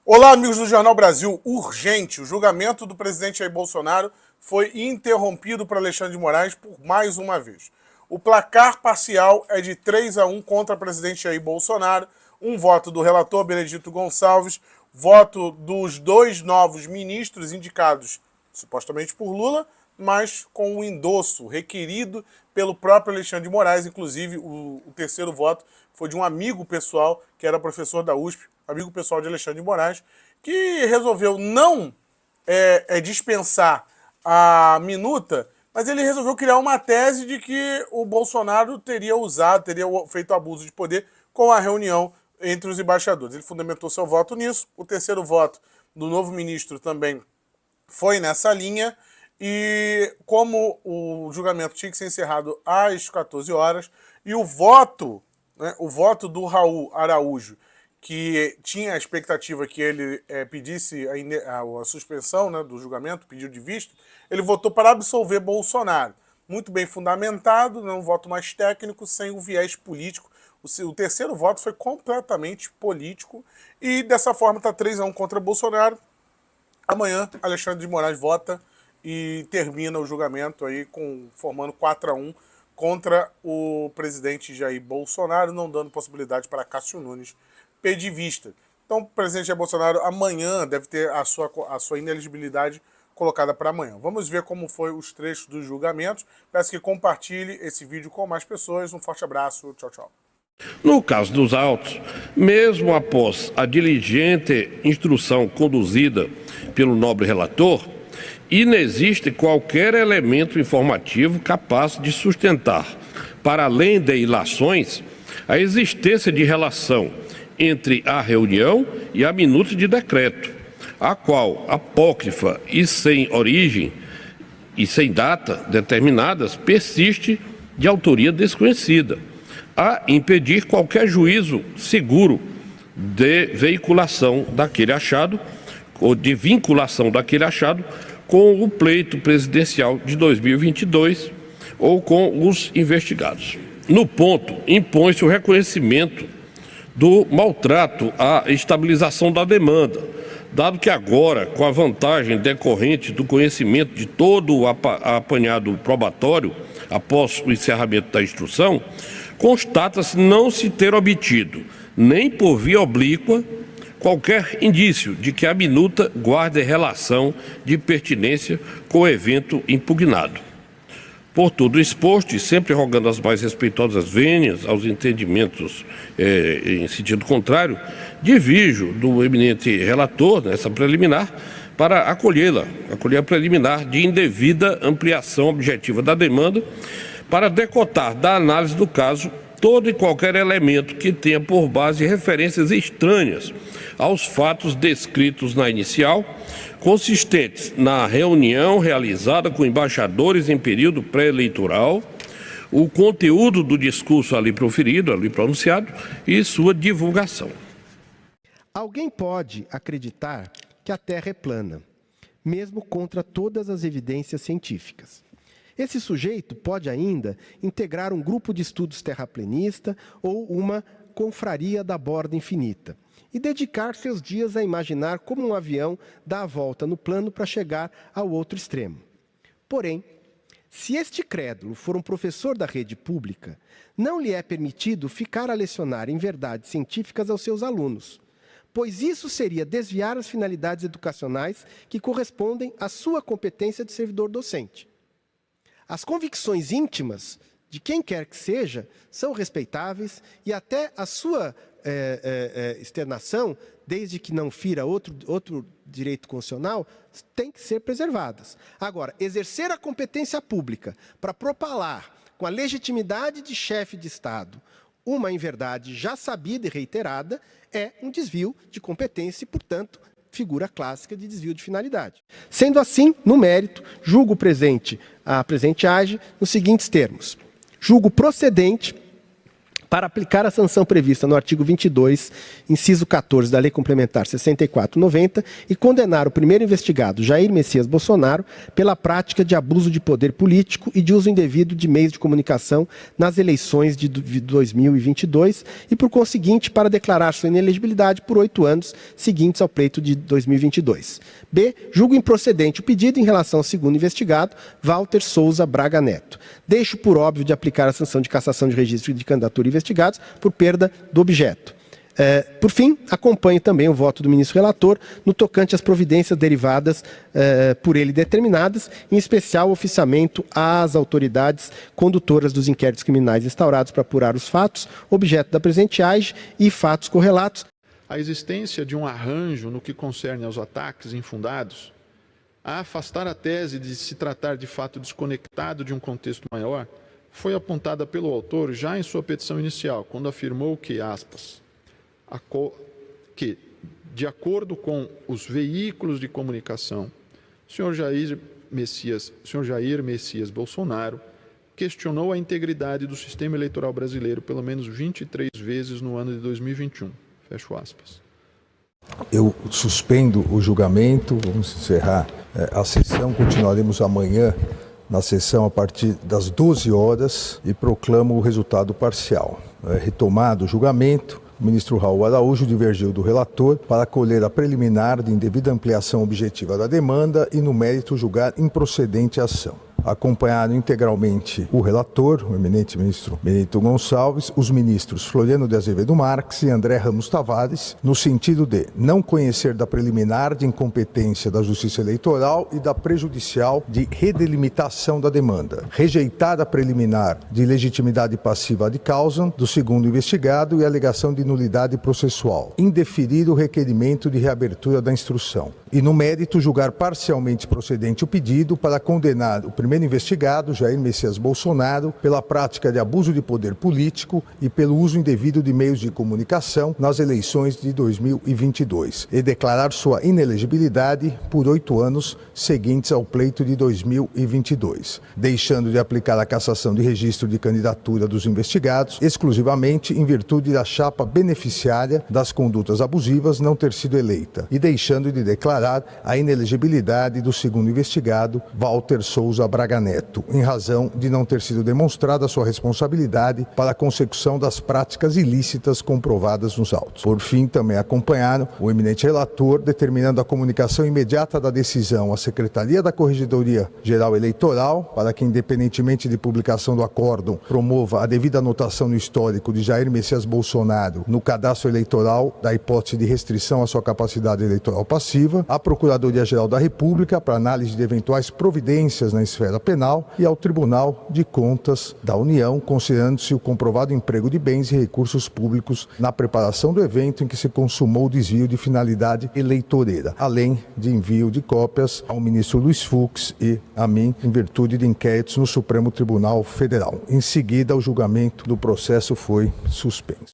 Olá, amigos do Jornal Brasil. Urgente, o julgamento do presidente Jair Bolsonaro foi interrompido por Alexandre de Moraes por mais uma vez. O placar parcial é de 3-1 contra o presidente Jair Bolsonaro, um voto do relator Benedito Gonçalves, voto dos dois novos ministros indicados supostamente por Lula, mas com o endosso requerido pelo próprio Alexandre de Moraes. Inclusive, o terceiro voto foi de um amigo pessoal, que era professor da USP, amigo pessoal de Alexandre de Moraes, que resolveu não dispensar a minuta, mas ele resolveu criar uma tese de que o Bolsonaro teria feito abuso de poder com a reunião entre os embaixadores. Ele fundamentou seu voto nisso. O terceiro voto do novo ministro também foi nessa linha. E como o julgamento tinha que ser encerrado às 14 horas, e o voto do Raul Araújo, que tinha a expectativa que ele pedisse a suspensão, né, do julgamento, pedido de vista, ele votou para absolver Bolsonaro. Muito bem fundamentado, um voto mais técnico, sem o viés político. O terceiro voto foi completamente político e dessa forma está 3-1 contra Bolsonaro. Amanhã, Alexandre de Moraes vota e termina o julgamento aí formando 4-1 contra o presidente Jair Bolsonaro, não dando possibilidade para Cássio Nunes pedir vista. Então, o presidente Jair Bolsonaro amanhã deve ter a sua inelegibilidade colocada para amanhã. Vamos ver como foi os trechos dos julgamentos. Peço que compartilhe esse vídeo com mais pessoas. Um forte abraço. Tchau, tchau. No caso dos autos, mesmo após a diligente instrução conduzida pelo nobre relator, inexiste qualquer elemento informativo capaz de sustentar, para além de ilações, a existência de relação entre a reunião e a minuta de decreto, a qual, apócrifa e sem origem e sem data determinadas, persiste de autoria desconhecida, a impedir qualquer juízo seguro de veiculação daquele achado ou de vinculação daquele achado com o pleito presidencial de 2022 ou com os investigados. No ponto, impõe-se o reconhecimento do maltrato à estabilização da demanda, dado que agora, com a vantagem decorrente do conhecimento de todo o apanhado probatório após o encerramento da instrução, constata-se não se ter obtido, nem por via oblíqua, qualquer indício de que a minuta guarde relação de pertinência com o evento impugnado. Por tudo exposto, e sempre rogando as mais respeitosas vênias aos entendimentos em sentido contrário, divirjo do eminente relator nessa preliminar para acolher a preliminar de indevida ampliação objetiva da demanda, para decotar da análise do caso todo e qualquer elemento que tenha por base referências estranhas aos fatos descritos na inicial, consistentes na reunião realizada com embaixadores em período pré-eleitoral, o conteúdo do discurso ali proferido, ali pronunciado, e sua divulgação. Alguém pode acreditar que a Terra é plana, mesmo contra todas as evidências científicas. Esse sujeito pode ainda integrar um grupo de estudos terraplenista ou uma confraria da borda infinita e dedicar seus dias a imaginar como um avião dá a volta no plano para chegar ao outro extremo. Porém, se este crédulo for um professor da rede pública, não lhe é permitido ficar a lecionar em verdades científicas aos seus alunos, pois isso seria desviar as finalidades educacionais que correspondem à sua competência de servidor docente. As convicções íntimas de quem quer que seja são respeitáveis e até a sua externação, desde que não fira outro direito constitucional, tem que ser preservadas. Agora, exercer a competência pública para propalar com a legitimidade de chefe de Estado uma inverdade já sabida e reiterada é um desvio de competência e, portanto, figura clássica de desvio de finalidade. Sendo assim, no mérito, julgo a presente AGE nos seguintes termos. Julgo procedente para aplicar a sanção prevista no artigo 22, inciso 14 da Lei Complementar 64/90 e condenar o primeiro investigado, Jair Messias Bolsonaro, pela prática de abuso de poder político e de uso indevido de meios de comunicação nas eleições de 2022 e, por conseguinte, para declarar sua inelegibilidade por 8 anos seguintes ao pleito de 2022. B. Julgo improcedente o pedido em relação ao segundo investigado, Walter Souza Braga Neto. Deixo por óbvio de aplicar a sanção de cassação de registro de candidatura investigados por perda do objeto. Por fim, acompanho também o voto do ministro relator no tocante às providências derivadas por ele determinadas, em especial o oficiamento às autoridades condutoras dos inquéritos criminais instaurados para apurar os fatos, objeto da presente AIGE e fatos correlatos. A existência de um arranjo no que concerne aos ataques infundados, a afastar a tese de se tratar de fato desconectado de um contexto maior, foi apontada pelo autor já em sua petição inicial, quando afirmou que, aspas, que, de acordo com os veículos de comunicação, o senhor Jair Messias Bolsonaro questionou a integridade do sistema eleitoral brasileiro pelo menos 23 vezes no ano de 2021. Fecho aspas. Eu suspendo o julgamento, vamos encerrar a sessão, continuaremos amanhã na sessão a partir das 12 horas e proclamo o resultado parcial. Retomado o julgamento, o ministro Raul Araújo divergiu do relator para acolher a preliminar de indevida ampliação objetiva da demanda e, no mérito, julgar improcedente a ação. Acompanharam integralmente o relator, o eminente ministro Benedito Gonçalves, os ministros Floriano de Azevedo Marques e André Ramos Tavares, no sentido de não conhecer da preliminar de incompetência da Justiça Eleitoral e da prejudicial de redelimitação da demanda, rejeitar a preliminar de legitimidade passiva ad causam do segundo investigado e alegação de nulidade processual, indeferir o requerimento de reabertura da instrução e, no mérito, julgar parcialmente procedente o pedido para condenar o primeiro investigado, Jair Messias Bolsonaro, pela prática de abuso de poder político e pelo uso indevido de meios de comunicação nas eleições de 2022 e declarar sua inelegibilidade por 8 anos seguintes ao pleito de 2022, deixando de aplicar a cassação de registro de candidatura dos investigados exclusivamente em virtude da chapa beneficiária das condutas abusivas não ter sido eleita e deixando de declarar a inelegibilidade do segundo investigado, Walter Souza Braga Neto, em razão de não ter sido demonstrada sua responsabilidade para a consecução das práticas ilícitas comprovadas nos autos. Por fim, também acompanharam o eminente relator, determinando a comunicação imediata da decisão à Secretaria da Corregedoria Geral Eleitoral, para que, independentemente de publicação do acórdão, promova a devida anotação no histórico de Jair Messias Bolsonaro no cadastro eleitoral da hipótese de restrição à sua capacidade eleitoral passiva, à Procuradoria-Geral da República para análise de eventuais providências na esfera penal e ao Tribunal de Contas da União, considerando-se o comprovado emprego de bens e recursos públicos na preparação do evento em que se consumou o desvio de finalidade eleitoreira, além de envio de cópias ao ministro Luiz Fux e a mim, em virtude de inquéritos no Supremo Tribunal Federal. Em seguida, o julgamento do processo foi suspenso.